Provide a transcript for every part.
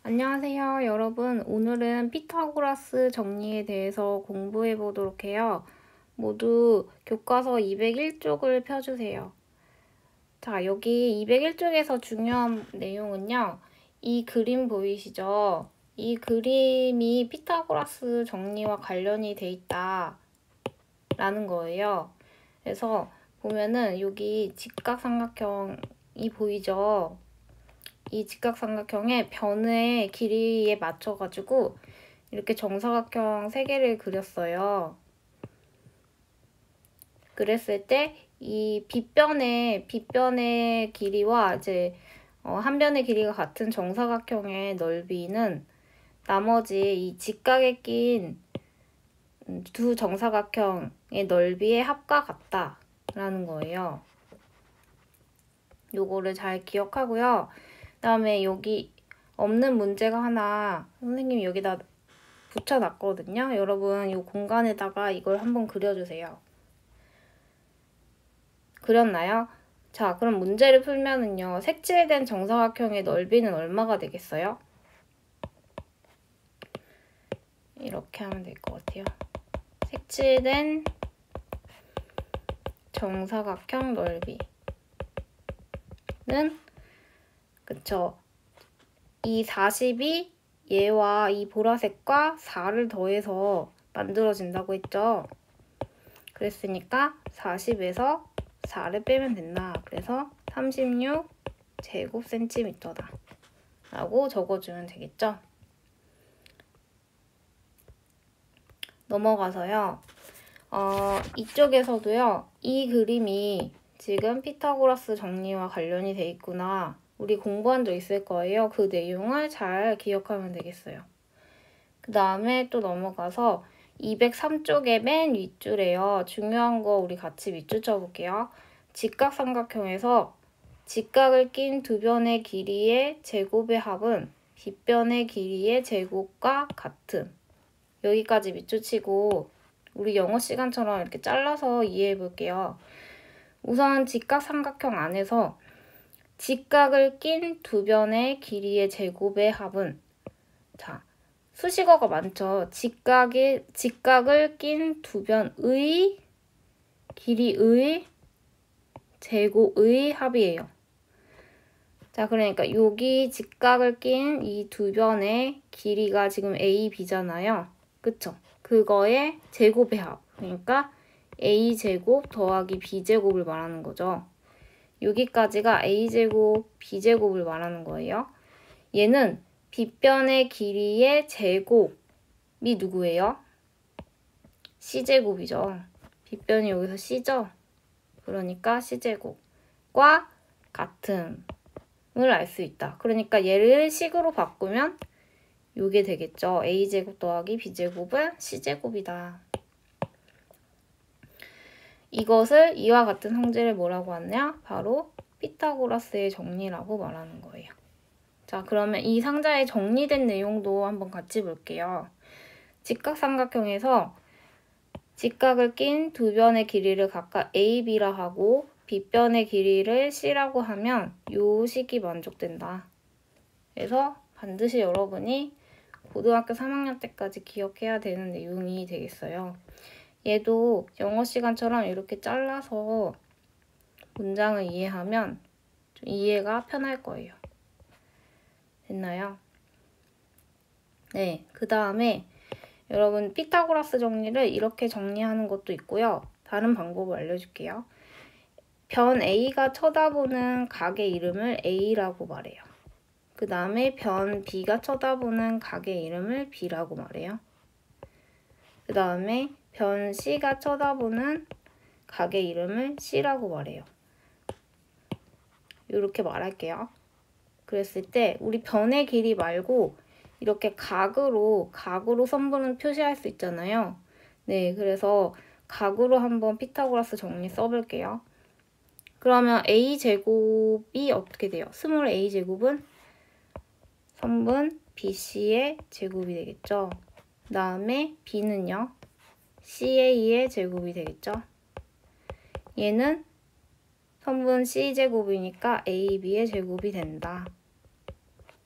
안녕하세요, 여러분. 오늘은 피타고라스 정리에 대해서 공부해 보도록 해요. 모두 교과서 201쪽을 펴주세요. 자, 여기 201쪽에서 중요한 내용은요. 이 그림 보이시죠? 이 그림이 피타고라스 정리와 관련이 돼 있다 라는 거예요. 그래서 보면은 여기 직각삼각형이 보이죠? 이 직각삼각형의 변의 길이에 맞춰가지고 이렇게 정사각형 3개를 그렸어요. 그랬을 때 이 빗변의 길이와 이제 한 변의 길이가 같은 정사각형의 넓이는 나머지 이 직각에 낀 두 정사각형의 넓이의 합과 같다라는 거예요. 요거를 잘 기억하고요. 그다음에 여기 없는 문제가 하나 선생님이 여기다 붙여놨거든요. 여러분 이 공간에다가 이걸 한번 그려주세요. 그렸나요? 자, 그럼 문제를 풀면은요. 색칠된 정사각형의 넓이는 얼마가 되겠어요? 이렇게 하면 될 것 같아요. 색칠된 정사각형 넓이는 그쵸. 이 40이 얘와 이 보라색과 4를 더해서 만들어진다고 했죠. 그랬으니까 40에서 4를 빼면 된다. 그래서 36제곱센티미터다 라고 적어주면 되겠죠. 넘어가서요. 이쪽에서도요. 이 그림이 지금 피타고라스 정리와 관련이 돼 있구나. 우리 공부한 적 있을 거예요. 그 내용을 잘 기억하면 되겠어요. 그 다음에 또 넘어가서 203쪽의 맨 윗줄에요. 중요한 거 우리 같이 밑줄 쳐볼게요. 직각삼각형에서 직각을 낀 두 변의 길이의 제곱의 합은 빗변의 길이의 제곱과 같음. 여기까지 밑줄 치고 우리 영어 시간처럼 이렇게 잘라서 이해해 볼게요. 우선 직각삼각형 안에서 직각을 낀 두 변의 길이의 제곱의 합은 자, 수식어가 많죠. 직각을 낀 두 변의 길이의 제곱의 합이에요. 자, 그러니까 여기 직각을 낀 이 두 변의 길이가 지금 A, B잖아요. 그쵸? 그거의 제곱의 합. 그러니까 A제곱 더하기 B제곱을 말하는 거죠. 여기까지가 A제곱, B제곱을 말하는 거예요. 얘는 빗변의 길이의 제곱이 누구예요? C제곱이죠. 빗변이 여기서 C죠? 그러니까 C제곱과 같음을 알 수 있다. 그러니까 얘를 식으로 바꾸면 요게 되겠죠. A제곱 더하기 B제곱은 C제곱이다. 이것을 이와 같은 성질을 뭐라고 하냐? 바로 피타고라스의 정리라고 말하는 거예요. 자, 그러면 이 상자에 정리된 내용도 한번 같이 볼게요. 직각삼각형에서 직각을 낀 두 변의 길이를 각각 A, B라 하고 빗변의 길이를 C라고 하면 요 식이 만족된다. 그래서 반드시 여러분이 고등학교 3학년 때까지 기억해야 되는 내용이 되겠어요. 얘도 영어 시간처럼 이렇게 잘라서 문장을 이해하면 좀 이해가 편할 거예요. 됐나요? 네, 그 다음에 여러분 피타고라스 정리를 이렇게 정리하는 것도 있고요. 다른 방법을 알려줄게요. 변 A가 쳐다보는 각의 이름을 A라고 말해요. 그 다음에 변 B가 쳐다보는 각의 이름을 B라고 말해요. 그 다음에 변 C가 쳐다보는 각의 이름을 C라고 말해요. 이렇게 말할게요. 그랬을 때 우리 변의 길이 말고 이렇게 각으로 선분을 표시할 수 있잖아요. 네, 그래서 각으로 한번 피타고라스 정리 써볼게요. 그러면 A제곱이 어떻게 돼요? 스몰 A제곱은 선분 BC의 제곱이 되겠죠. 그 다음에 B는요. CA의 제곱이 되겠죠. 얘는 선분 C제곱이니까 AB의 제곱이 된다.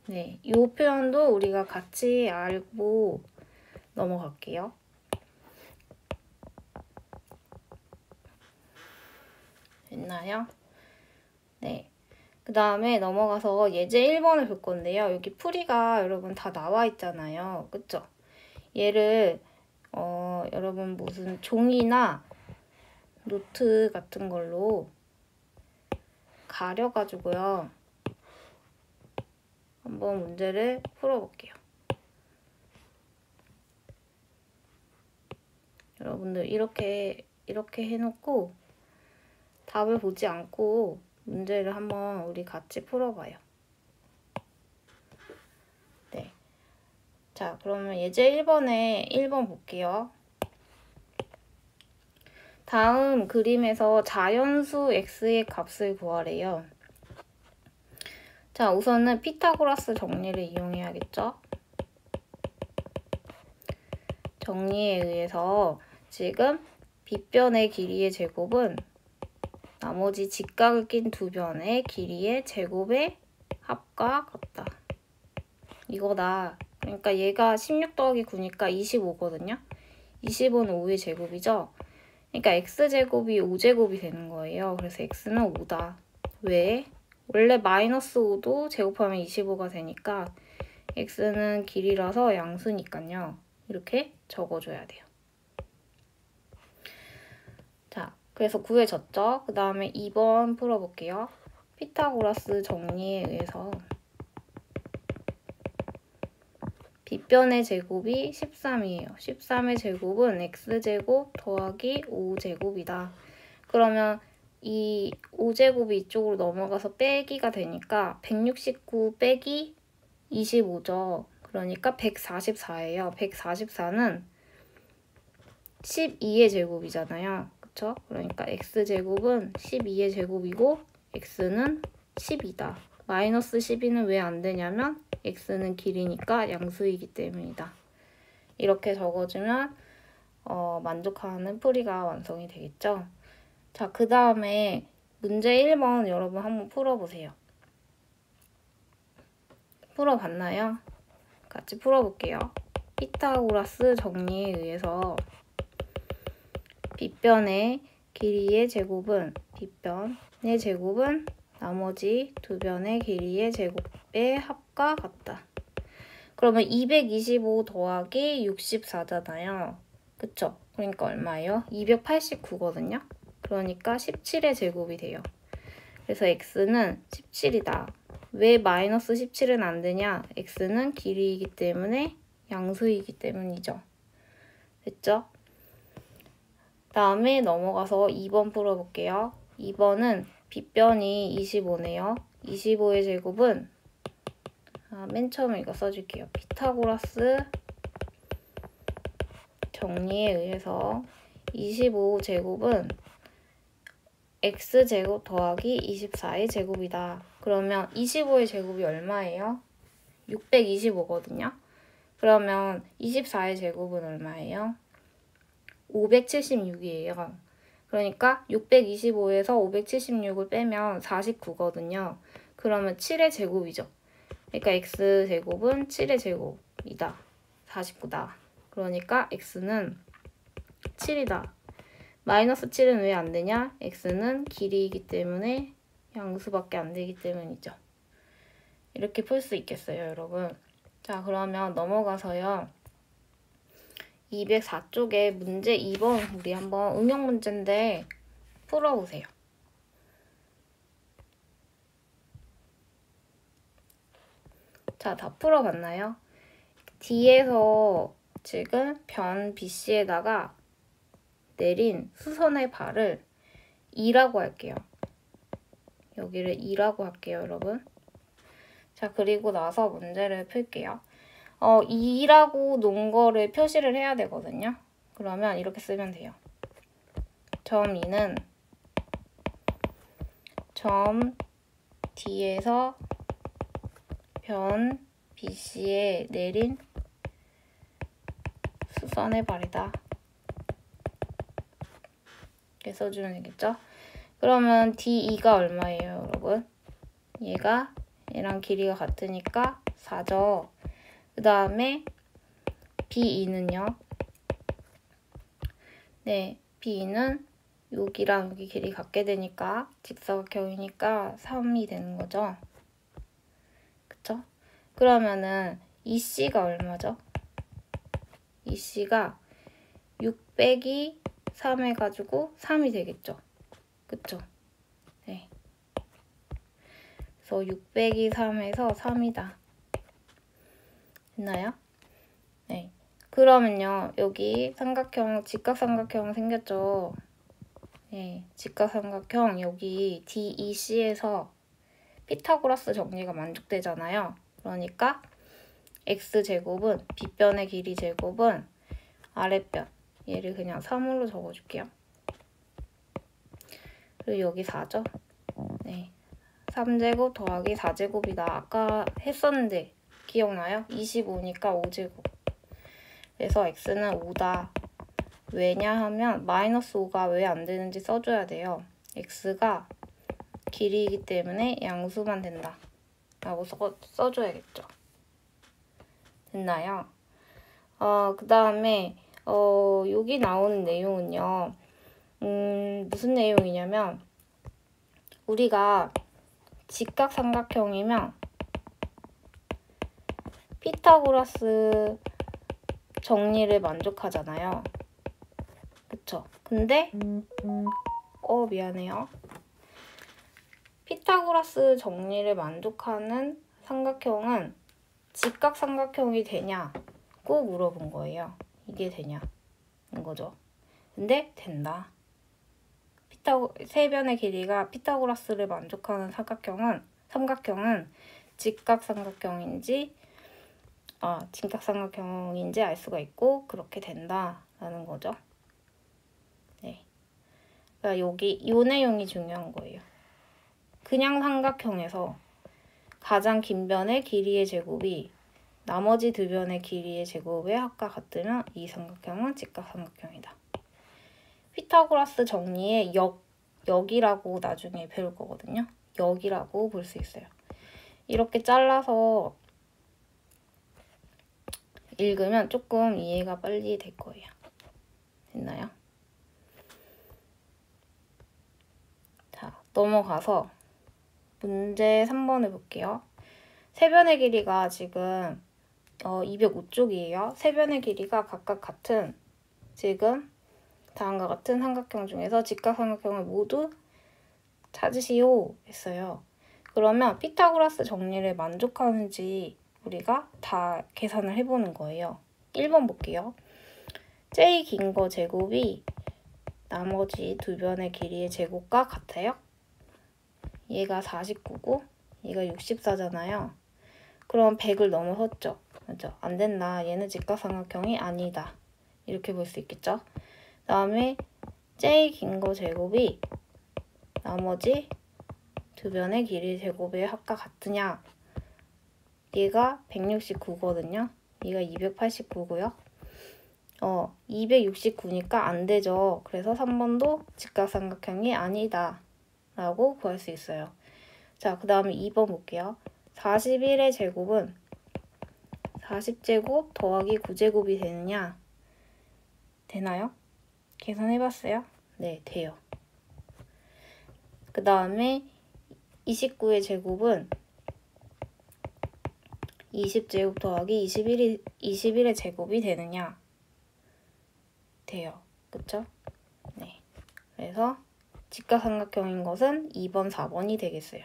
네, 이 표현도 우리가 같이 알고 넘어갈게요. 됐나요? 네. 그 다음에 넘어가서 예제 1번을 볼 건데요. 여기 풀이가 여러분 다 나와 있잖아요. 그쵸? 얘를 여러분 무슨 종이나 노트 같은 걸로 가려가지고요. 한번 문제를 풀어볼게요. 여러분들 이렇게 해놓고 답을 보지 않고 문제를 한번 우리 같이 풀어봐요. 네. 자, 그러면 예제 1번 볼게요. 다음 그림에서 자연수 x의 값을 구하래요. 자, 우선은 피타고라스 정리를 이용해야겠죠? 정리에 의해서 지금 빗변의 길이의 제곱은 나머지 직각을 낀 두 변의 길이의 제곱의 합과 같다. 이거다. 그러니까 얘가 16 더하기 9니까 25거든요. 25는 5의 제곱이죠. 그러니까 x제곱이 5제곱이 되는 거예요. 그래서 x는 5다. 왜? 원래 마이너스 5도 제곱하면 25가 되니까 x는 길이라서 양수니까요. 이렇게 적어줘야 돼요. 자, 그래서 구해졌죠? 그 다음에 2번 풀어볼게요. 피타고라스 정리에 의해서 빗변의 제곱이 13이에요. 13의 제곱은 x제곱 더하기 5제곱이다. 그러면 이 5제곱이 이쪽으로 넘어가서 빼기가 되니까 169 빼기 25죠. 그러니까 144예요. 144는 12의 제곱이잖아요. 그쵸? 그러니까 x제곱은 12의 제곱이고 x는 10이다. 마이너스 12는 왜 안 되냐면 x는 길이니까 양수이기 때문이다. 이렇게 적어주면 만족하는 풀이가 완성이 되겠죠? 자, 그 다음에 문제 1번 여러분 한번 풀어보세요. 풀어봤나요? 같이 풀어볼게요. 피타고라스 정리에 의해서 빗변의 길이의 제곱은 빗변의 제곱은 나머지 두 변의 길이의 제곱의 합과 같다. 그러면 225 더하기 64잖아요. 그쵸? 그러니까 얼마예요? 289거든요. 그러니까 17의 제곱이 돼요. 그래서 x는 17이다. 왜 마이너스 17은 안 되냐? x는 길이이기 때문에 양수이기 때문이죠. 됐죠? 다음에 넘어가서 2번 풀어볼게요. 2번은 빗변이 25네요. 25의 제곱은 맨 처음에 이거 써줄게요. 피타고라스 정리에 의해서 25제곱은 x제곱 더하기 24의 제곱이다. 그러면 25의 제곱이 얼마예요? 625거든요. 그러면 24의 제곱은 얼마예요? 576이에요. 그러니까 625에서 576을 빼면 49거든요. 그러면 7의 제곱이죠. 그러니까 x제곱은 7의 제곱이다. 49다. 그러니까 x는 7이다. 마이너스 7은 왜 안 되냐? x는 길이이기 때문에 양수밖에 안 되기 때문이죠. 이렇게 풀 수 있겠어요, 여러분. 자, 그러면 넘어가서요. 204쪽에 문제 2번 우리 한번 응용 문제인데 풀어보세요. 자, 다 풀어봤나요? D에서 지금 변 BC에다가 내린 수선의 발을 2라고 할게요. 여기를 2라고 할게요, 여러분. 자, 그리고 나서 문제를 풀게요. 2라고 놓은 거를 표시를 해야 되거든요. 그러면 이렇게 쓰면 돼요. 점 2는 점 D에서 변 BC에 내린 수선의 발이다. 이렇게 써주면 되겠죠? 그러면 D2가 얼마예요, 여러분? 얘랑 길이가 같으니까 4죠. 그 다음에 B2는요. 네, B2는 여기랑 여기 길이 같게 되니까 직사각형이니까 3이 되는 거죠. 그쵸? 그러면은 EC가 얼마죠? EC가 6 빼기 3 해가지고 3이 되겠죠. 그쵸? 네. 그래서 6 빼기 3에서 3이다. 됐나요? 네. 그러면요, 여기 삼각형, 직각삼각형 생겼죠? 네, 직각삼각형 여기 DEC에서 피타고라스 정리가 만족되잖아요. 그러니까 x제곱은 빗변의 길이 제곱은 아랫변, 얘를 그냥 3으로 적어줄게요. 그리고 여기 4죠? 네, 3제곱 더하기 4제곱이다. 아까 했었는데 기억나요? 25니까 5제곱. 그래서 x는 5다. 왜냐하면 마이너스 5가 왜 안 되는지 써줘야 돼요. x가 길이이기 때문에 양수만 된다. 라고 써줘야겠죠. 됐나요? 그 다음에 여기 나오는 내용은요. 무슨 내용이냐면 우리가 직각삼각형이면 피타고라스 정리를 만족하잖아요. 그쵸? 근데 미안해요. 피타고라스 정리를 만족하는 삼각형은 직각삼각형이 되냐고 물어본 거예요. 이게 되냐는 거죠. 근데 된다. 세 변의 길이가 피타고라스를 만족하는 삼각형은 직각삼각형인지 직각삼각형인지 알 수가 있고 그렇게 된다라는 거죠. 네. 그러니까 여기 이 내용이 중요한 거예요. 그냥 삼각형에서 가장 긴 변의 길이의 제곱이 나머지 두 변의 길이의 제곱의 합과 같으면 이 삼각형은 직각삼각형이다. 피타고라스 정리의 역이라고 나중에 배울 거거든요. 역이라고 볼 수 있어요. 이렇게 잘라서 읽으면 조금 이해가 빨리 될 거예요. 됐나요? 자, 넘어가서 문제 3번 해볼게요. 세 변의 길이가 지금 205쪽이에요. 세 변의 길이가 각각 같은 지금 다음과 같은 삼각형 중에서 직각삼각형을 모두 찾으시오 했어요. 그러면 피타고라스 정리를 만족하는지 우리가 다 계산을 해보는 거예요. 1번 볼게요. 제일 긴 거 제곱이 나머지 두 변의 길이의 제곱과 같아요. 얘가 49고 얘가 64잖아요. 그럼 100을 넘어섰죠. 그죠? 안 된다. 얘는 직각삼각형이 아니다. 이렇게 볼 수 있겠죠? 그 다음에 제일 긴 거 제곱이 나머지 두 변의 길이 제곱의 합과 같으냐? 얘가 169거든요. 얘가 289고요. 269니까 안 되죠. 그래서 3번도 직각삼각형이 아니다. 라고 구할 수 있어요. 자, 그 다음에 2번 볼게요. 41의 제곱은 40제곱 더하기 9제곱이 되느냐? 되나요? 계산해봤어요? 네, 돼요. 그 다음에 29의 제곱은 20제곱 더하기 21의 제곱이 되느냐? 돼요. 그쵸? 네. 그래서 직각삼각형인 것은 2번, 4번이 되겠어요.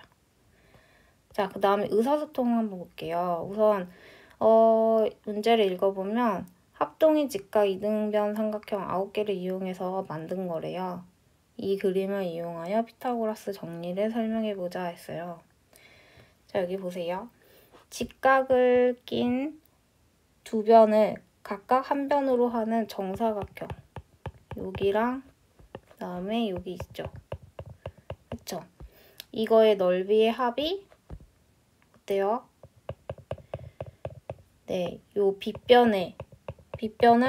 자, 그 다음에 의사소통 한번 볼게요. 우선 문제를 읽어보면 합동이 직각 이등변 삼각형 9개를 이용해서 만든 거래요. 이 그림을 이용하여 피타고라스 정리를 설명해보자 했어요. 자, 여기 보세요. 직각을 낀 두 변을 각각 한 변으로 하는 정사각형. 여기랑 그다음에 여기 있죠. 그쵸? 이거의 넓이의 합이 어때요? 네, 요 빗변을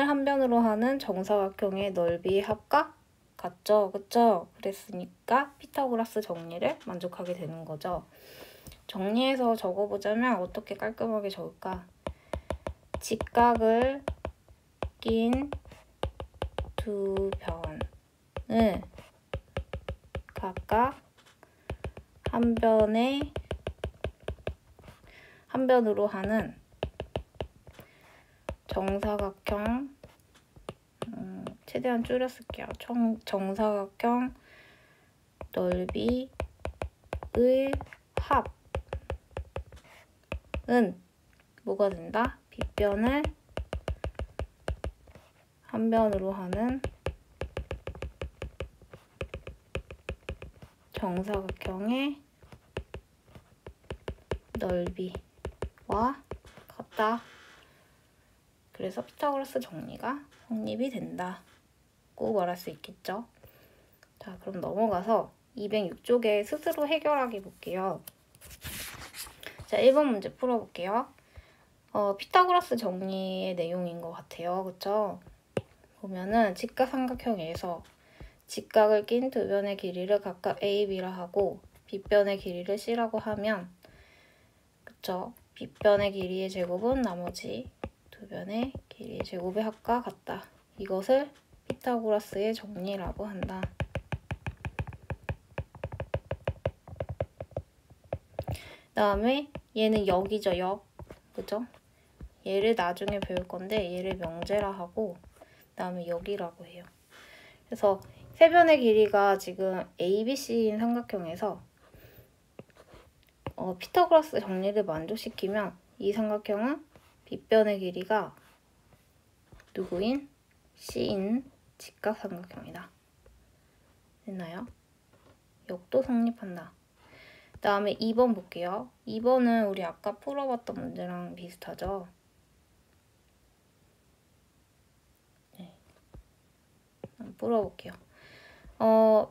한 변으로 하는 정사각형의 넓이의 합과 같죠? 그쵸? 그랬으니까 피타고라스 정리를 만족하게 되는 거죠. 정리해서 적어보자면 어떻게 깔끔하게 적을까? 직각을 낀 두 변을 각각 한 변으로 하는 정사각형, 최대한 줄여 쓸게요. 정사각형 넓이의 합은 뭐가 된다? 빗변을 한 변으로 하는 정사각형의 넓이와 같다. 그래서 피타고라스 정리가 성립이 된다고 말할 수 있겠죠. 자, 그럼 넘어가서 206쪽에 스스로 해결하기 볼게요. 자, 1번 문제 풀어볼게요. 피타고라스 정리의 내용인 것 같아요. 그쵸? 보면은 직각삼각형에서 직각을 낀 두 변의 길이를 각각 A, B라 하고 빗변의 길이를 C라고 하면 그쵸? 빗변의 길이의 제곱은 나머지 두 변의 길이의 제곱의 합과 같다. 이것을 피타고라스의 정리라고 한다. 다음에 얘는 역이죠, 역. 그죠? 얘를 나중에 배울 건데 얘를 명제라 하고 그다음에 역이라고 해요. 그래서 세 변의 길이가 지금 ABC인 삼각형에서 피타고라스 정리를 만족시키면 이 삼각형은 빗변의 길이가 누구인? C인 직각삼각형이다. 됐나요? 역도 성립한다. 그 다음에 2번 볼게요. 2번은 우리 아까 풀어봤던 문제랑 비슷하죠? 네. 한번 풀어볼게요.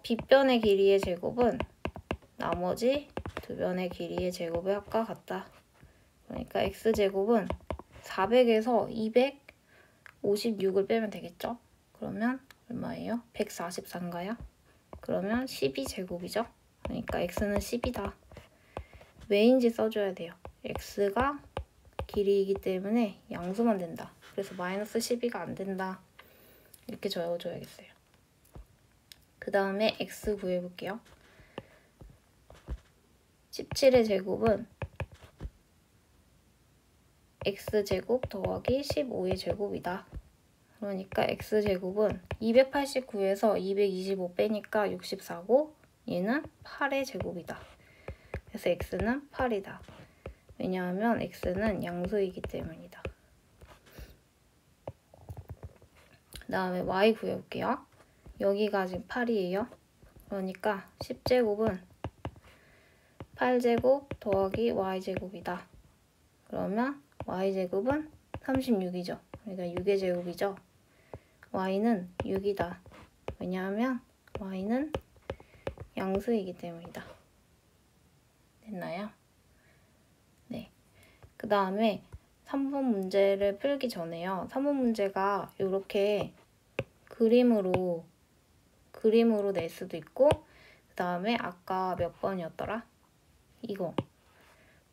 빗변의 길이의 제곱은 나머지 두 변의 길이의 제곱의 합과 같다. 그러니까 x제곱은 400에서 256을 빼면 되겠죠? 그러면 얼마예요? 144인가요? 그러면 12제곱이죠? 그러니까 x는 10이다. 왜인지 써줘야 돼요. x가 길이이기 때문에 양수만 된다. 그래서 마이너스 12가 안 된다. 이렇게 적어줘야겠어요. 그 다음에 x 구해볼게요. 17의 제곱은 x제곱 더하기 15의 제곱이다. 그러니까 x제곱은 289에서 225 빼니까 64고 얘는 8의 제곱이다. 그래서 x는 8이다. 왜냐하면 x는 양수이기 때문이다. 그 다음에 y 구해볼게요. 여기가 지금 8이에요. 그러니까 10제곱은 8제곱 더하기 y제곱이다. 그러면 y제곱은 36이죠. 그러니까 6의 제곱이죠. y는 6이다. 왜냐하면 y는 양수이기 때문이다. 됐나요? 네. 그 다음에 3번 문제를 풀기 전에요. 3번 문제가 이렇게 그림으로 낼 수도 있고 그 다음에 아까 몇 번이었더라? 이거.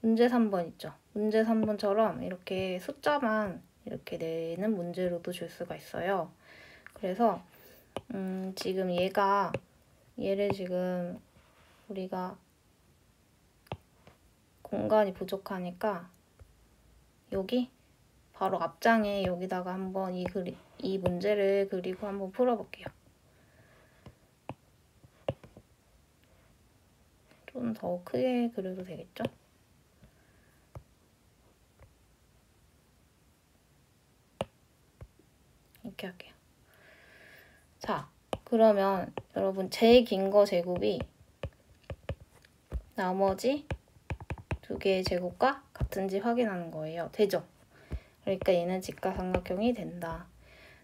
문제 3번 있죠. 문제 3번처럼 이렇게 숫자만 이렇게 내는 문제로도 줄 수가 있어요. 그래서 지금 얘를 지금 우리가 공간이 부족하니까 여기 바로 앞장에 여기다가 한번 이 문제를 그리고 한번 풀어볼게요. 좀 더 크게 그려도 되겠죠? 이렇게 할게요. 자, 그러면 여러분 제일 긴 거 제곱이 나머지 두 개의 제곱과 같은지 확인하는 거예요. 되죠? 그러니까 얘는 직각삼각형이 된다.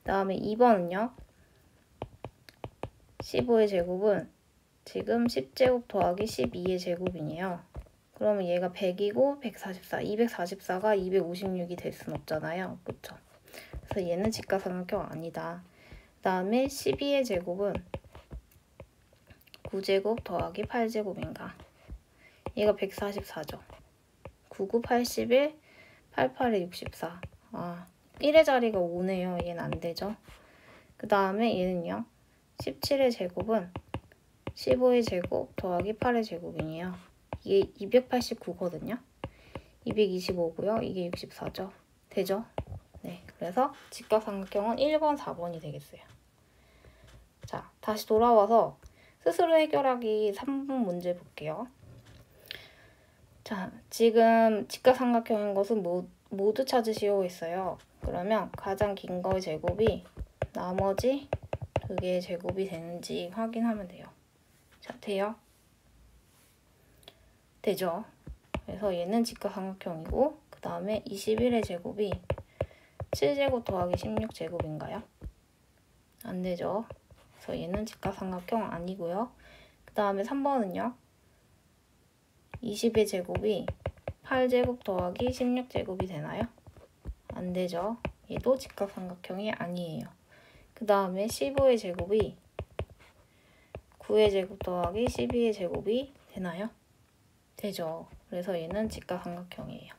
다음에 2번은요. 15의 제곱은 지금 10제곱 더하기 12의 제곱이네요. 그러면 얘가 100이고 144, 244가 256이 될 순 없잖아요. 그쵸? 그래서 얘는 직각삼각형 아니다. 그 다음에 12의 제곱은 9제곱 더하기 8제곱인가? 얘가 144죠. 99, 81, 88에 64. 1의 자리가 5네요. 얘는 안 되죠. 그 다음에 얘는요. 17의 제곱은 15의 제곱 더하기 8의 제곱이에요. 이게 289거든요. 225고요. 이게 64죠. 되죠? 네, 그래서 직각삼각형은 1번, 4번이 되겠어요. 자, 다시 돌아와서 스스로 해결하기 3번 문제 볼게요. 자, 지금 직각삼각형인 것은 모두 찾으시오 했어요. 그러면 가장 긴 거의 제곱이 나머지 두 개의 제곱이 되는지 확인하면 돼요. 자, 돼요? 되죠? 그래서 얘는 직각삼각형이고 그 다음에 21의 제곱이 7제곱 더하기 16제곱인가요? 안 되죠? 그래서 얘는 직각삼각형 아니고요. 그 다음에 3번은요. 20의 제곱이 8제곱 더하기 16제곱이 되나요? 안 되죠? 얘도 직각삼각형이 아니에요. 그 다음에 15의 제곱이 9의 제곱 더하기 12의 제곱이 되나요? 되죠. 그래서 얘는 직각삼각형이에요.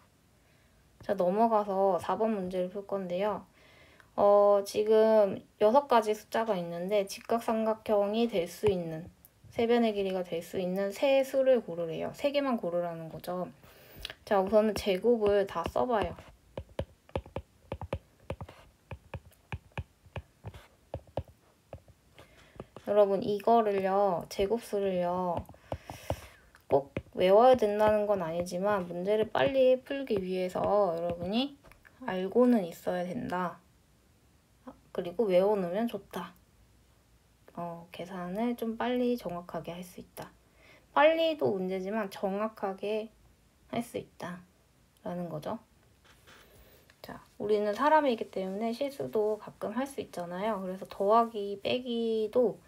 자, 넘어가서 4번 문제를 풀 건데요. 지금 6가지 숫자가 있는데 직각삼각형이 될 수 있는 세변의 길이가 될 수 있는 세 수를 고르래요. 3개만 고르라는 거죠. 자, 우선은 제곱을 다 써봐요. 여러분 이거를요, 제곱수를요, 꼭 외워야 된다는 건 아니지만 문제를 빨리 풀기 위해서 여러분이 알고는 있어야 된다. 그리고 외워놓으면 좋다. 계산을 좀 빨리 정확하게 할 수 있다. 빨리도 문제지만 정확하게 할 수 있다. 라는 거죠. 자, 우리는 사람이기 때문에 실수도 가끔 할 수 있잖아요. 그래서 더하기, 빼기도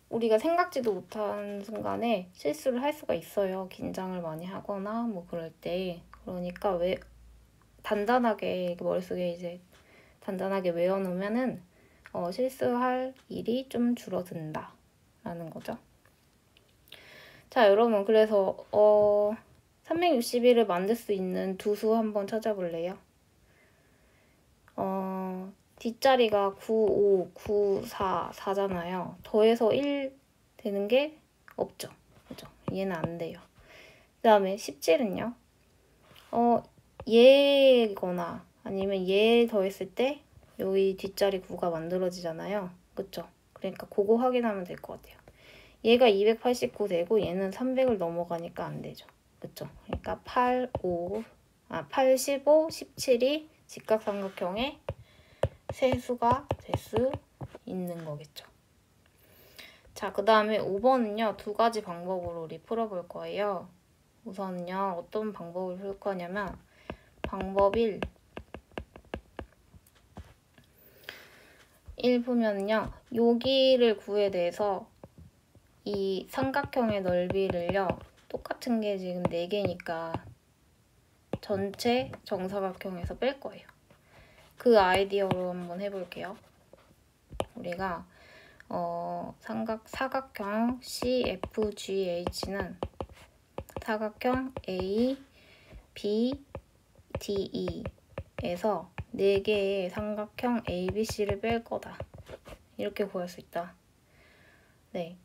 우리가 생각지도 못한 순간에 실수를 할 수가 있어요. 긴장을 많이 하거나 뭐 그럴 때. 그러니까 왜 단단하게 머릿속에 이제 단단하게 외워놓으면은 실수할 일이 좀 줄어든다 라는 거죠. 자, 여러분 그래서 361을 만들 수 있는 두 수 한번 찾아볼래요? 뒷자리가 9, 5, 9, 4, 4잖아요. 더해서 1 되는 게 없죠. 그죠? 얘는 안 돼요. 그 다음에 17은요. 얘거나 아니면 얘 더했을 때 여기 뒷자리 9가 만들어지잖아요. 그쵸? 그러니까 그거 확인하면 될 것 같아요. 얘가 289 되고 얘는 300을 넘어가니까 안 되죠. 그쵸? 그러니까 8, 15, 17이 직각삼각형의 세수가 될 수 있는 거겠죠. 자, 그 다음에 5번은요. 두 가지 방법으로 우리 풀어볼 거예요. 우선은요. 어떤 방법을 풀 거냐면 방법 1 보면요. 여기를 구해내서 이 삼각형의 넓이를요. 똑같은 게 지금 4개니까 전체 정사각형에서 뺄 거예요. 그 아이디어로 한번 해볼게요. 우리가 사각형 CFGH는 사각형 A, B, DE에서 4개의 삼각형 ABC를 뺄 거다. 이렇게 구할 수 있다. 네.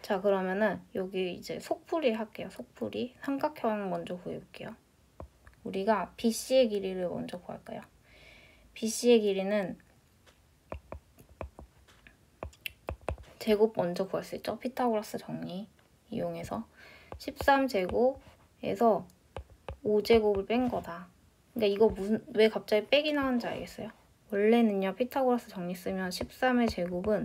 자, 그러면은 여기 이제 속풀이 할게요. 속풀이. 삼각형 먼저 구해볼게요. 우리가 BC의 길이를 먼저 구할까요? BC의 길이는 제곱 먼저 구할 수 있죠. 피타고라스 정리 이용해서 13제곱에서 5제곱을 뺀 거다. 그러니까 이거 왜 갑자기 빼기 나왔는지 알겠어요? 원래는요. 피타고라스 정리 쓰면 13의 제곱은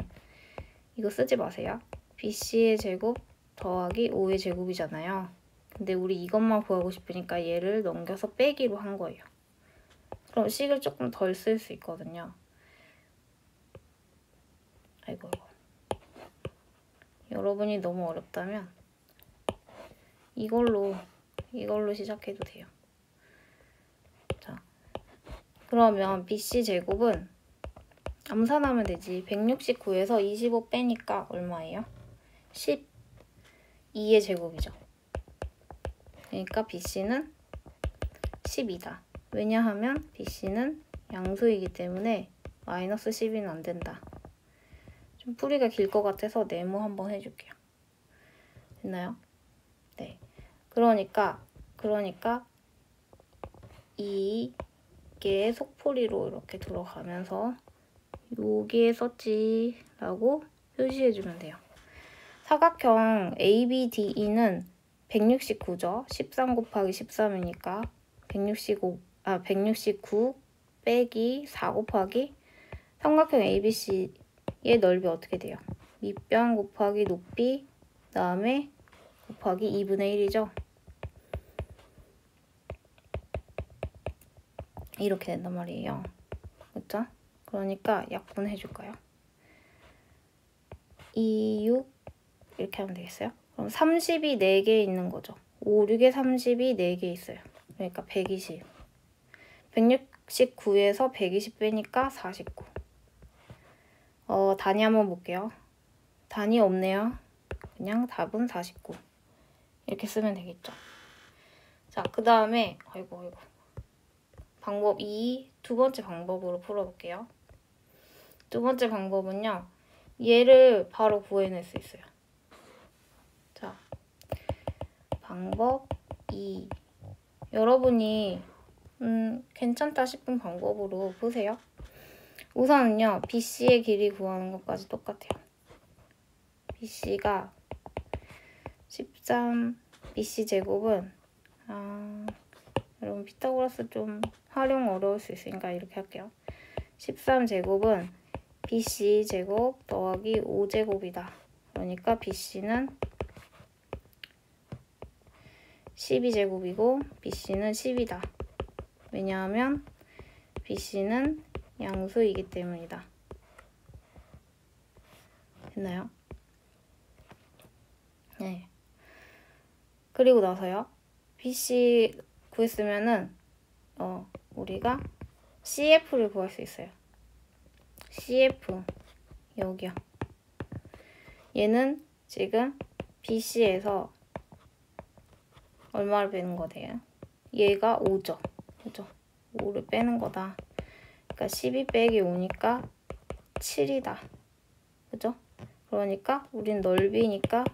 이거 쓰지 마세요. BC의 제곱 더하기 5의 제곱이잖아요. 근데 우리 이것만 구하고 싶으니까 얘를 넘겨서 빼기로 한 거예요. 그럼 식을 조금 덜 쓸 수 있거든요. 아이고. 여러분이 너무 어렵다면 이걸로 시작해도 돼요. 자, 그러면 BC 제곱은 암산하면 되지. 169에서 25 빼니까 얼마예요? 10. 2의 제곱이죠. 그러니까 BC는 12다. 왜냐하면 BC는 양수이기 때문에 마이너스 12는 안 된다. 좀 풀이가 길 것 같아서 네모 한번 해줄게요. 됐나요? 네. 그러니까 이게 속풀이로 이렇게 들어가면서 여기에 썼지라고 표시해주면 돼요. 사각형 ABDE는 169죠. 13 곱하기 13이니까 169 빼기 4 곱하기 삼각형 ABC의 넓이 어떻게 돼요? 밑변 곱하기 높이 그다음에 곱하기 2분의 1이죠. 이렇게 된단 말이에요. 그렇죠? 그러니까 약분 해줄까요? 2, 6 이렇게 하면 되겠어요? 그럼 30이 4개 있는 거죠. 5, 6에 30이 4개 있어요. 그러니까 120. 169에서 120 빼니까 49. 단위 한번 볼게요. 단위 없네요. 그냥 답은 49. 이렇게 쓰면 되겠죠. 자, 그 다음에 아이고 방법 2, 두 번째 방법으로 풀어볼게요. 두 번째 방법은요. 얘를 바로 구해낼 수 있어요. 자, 방법 2. 여러분이 괜찮다 싶은 방법으로 보세요. 우선은요. BC의 길이 구하는 것까지 똑같아요. BC가 13 BC 제곱은 여러분 피타고라스 좀 활용 어려울 수 있으니까 이렇게 할게요. 13 제곱은 BC 제곱 더하기 5제곱이다. 그러니까 BC는 12제곱이고 BC는 10이다. 왜냐하면 BC는 양수이기 때문이다. 됐나요? 네. 그리고 나서요. BC 구했으면은 우리가 CF를 구할 수 있어요. CF 여기요. 얘는 지금 BC에서 얼마를 빼는 거예요? 얘가 5죠. 그죠? 5를 빼는 거다. 그러니까 12 빼기 5니까 7이다. 그죠? 그러니까 우린 넓이니까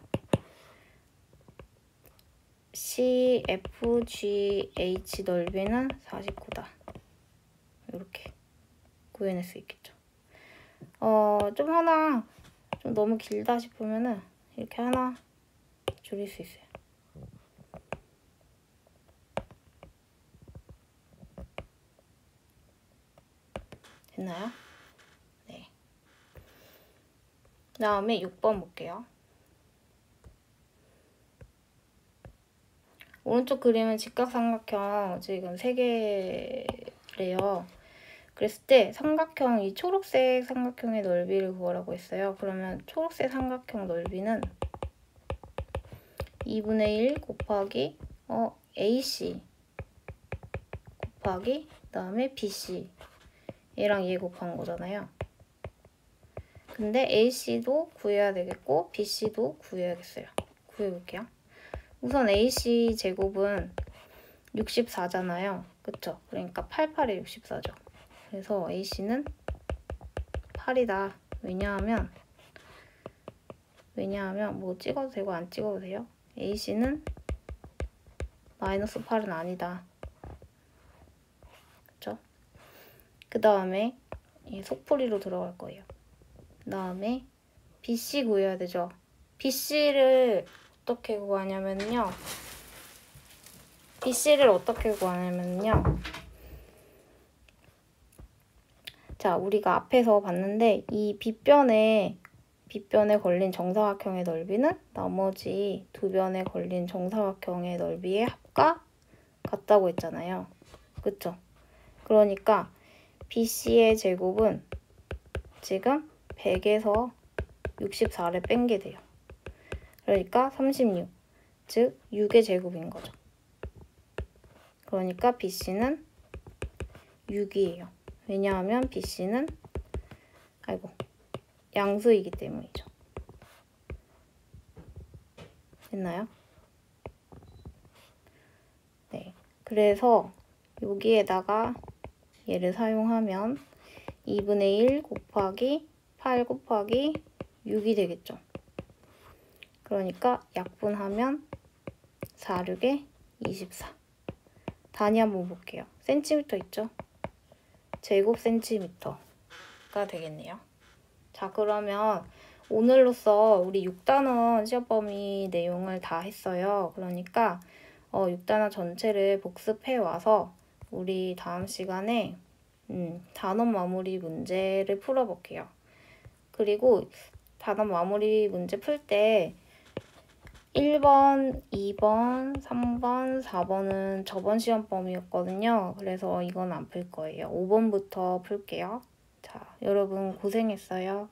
CFGH 넓이는 49다. 이렇게 구해낼 수 있겠죠. 좀 하나 좀 너무 길다 싶으면은 이렇게 하나 줄일 수 있어요. 됐나요? 네. 그 다음에 6번 볼게요. 오른쪽 그림은 직각삼각형 지금 3개래요. 그랬을 때 삼각형, 이 초록색 삼각형의 넓이를 구하라고 했어요. 그러면 초록색 삼각형 넓이는 2분의 1 곱하기 AC 곱하기 그다음에 BC 얘랑 얘 곱한 거잖아요. 근데 AC도 구해야 되겠고 BC도 구해야겠어요. 구해볼게요. 우선 AC 제곱은 64잖아요. 그쵸? 그러니까 88에 64죠. 그래서 AC는 8이다. 왜냐하면 뭐 찍어도 되고 안 찍어도 돼요. AC는 마이너스 8은 아니다. 그쵸? 그 다음에 이 속풀이로 들어갈 거예요. 그 다음에 BC 구해야 되죠. BC를 어떻게 구하냐면요. 자, 우리가 앞에서 봤는데 이 빗변에 걸린 정사각형의 넓이는 나머지 두 변에 걸린 정사각형의 넓이의 합과 같다고 했잖아요. 그쵸? 그러니까 BC의 제곱은 지금 100에서 64를 뺀 게 돼요. 그러니까 36, 즉 6의 제곱인 거죠. 그러니까 BC는 6이에요. 왜냐하면 BC는 양수이기 때문이죠. 됐나요? 네. 그래서 여기에다가 얘를 사용하면 2분의 1 곱하기 8 곱하기 6이 되겠죠. 그러니까 약분하면 4, 6에 24. 단위 한번 볼게요. 센티미터 있죠? 제곱 센티미터가 되겠네요. 자, 그러면 오늘로써 우리 6단원 시험 범위 내용을 다 했어요. 그러니까 6단원 전체를 복습해 와서 우리 다음 시간에 단원 마무리 문제를 풀어볼게요. 그리고 단원 마무리 문제 풀 때 1번, 2번, 3번, 4번은 저번 시험 범위였거든요. 그래서 이건 안 풀 거예요. 5번부터 풀게요. 자, 여러분 고생했어요.